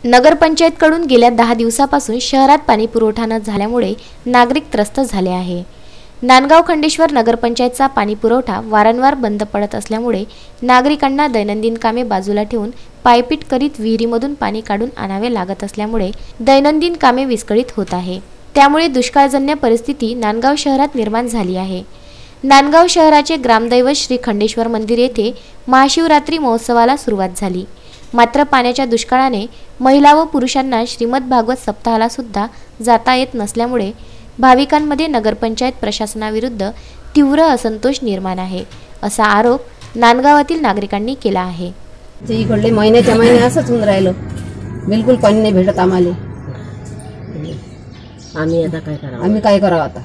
नगरपंचायतकडून गेल्या 10 दिवसापासून शहरात पाणी पुरवठा न झाल्यामुळे नागरिक त्रस्त झाले आहे। नांदगाव खंडेश्वर नगरपंचायतचा पाणी पुरवठा वारंवार बंद पडत असल्यामुळे नागरिकांना दैनंदिन कामे बाजूला ठेवून पायपीट करीत विहिरीमधून पाणी काढून आणावे लागत असल्यामुळे दैनंदिन कामे विस्कळीत होत आहे। त्यामुळे दुष्काळजन्य परिस्थिती नांदगाव शहरात निर्माण झाली आहे। नांदगाव शहराचे ग्रामदैवत श्री खंडेश्वर मंदिर येथे महाशिवरात्री महोत्सवाला सुरुवात झाली। मात्र पाण्याच्या दुष्काळाने महिला व पुरुषांना श्रीमद भागवत सप्ताहाला सुद्धा जाता येत नसल्यामुळे भाविकांमध्ये नगरपंचायत प्रशासनाविरुद्ध तीव्र असंतोष निर्माण आहे, असा आरोप नांदगावातील नागरिकांनी केला आहे। इकडले महिन्याच्या महिने असंच होऊन राहिलं, बिलकुल पाणी नाही भेटत आम्हाला। आम्ही काय करावं आता?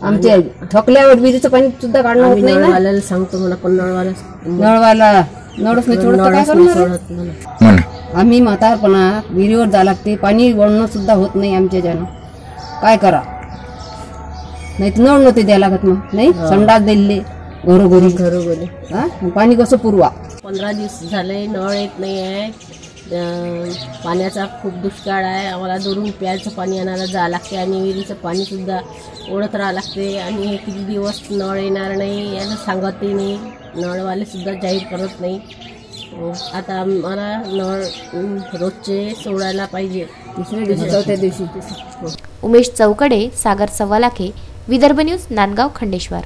आमच्या ठोकल्यावर विहिरीचं पाणी सुद्धा काढणं होत नाही ना। नळवाल्याला सांगतो मला, पण नळवाला नळच नाही सोडत, काय करणार? आम्ही म्हातारपणा विहिरीवर जा लागते, पाणी वळणं सुद्धा होत नाही आमच्या ज्यानं। काय करा? नाही तर नळ नव्हते द्यायला लागत, मग नाही संडास दिले घरोघरी पाणी कसं पुरवा? 15 दिवस झाले नळ येत नाही आहे। पाण्याचा खूप दुष्काळ आहे। आम्हाला दुरून प्यायचं पाणी आणायला जावं लागते आणि विहिरीचं पाणी सुद्धा ओढत राहावं लागते। आणि हे किती दिवस नळ येणार नाही याचं सांगतही नाही, नळवाले सुद्धा जाहीर करत नाही। आता आम्हाला नळ रोजचे सोडायला पाहिजे, चौथ्या दिवशी। उमेश चौकडे, सागर सव्वालाखे, विदर्भ न्यूज, नांदगाव खंडेश्वर।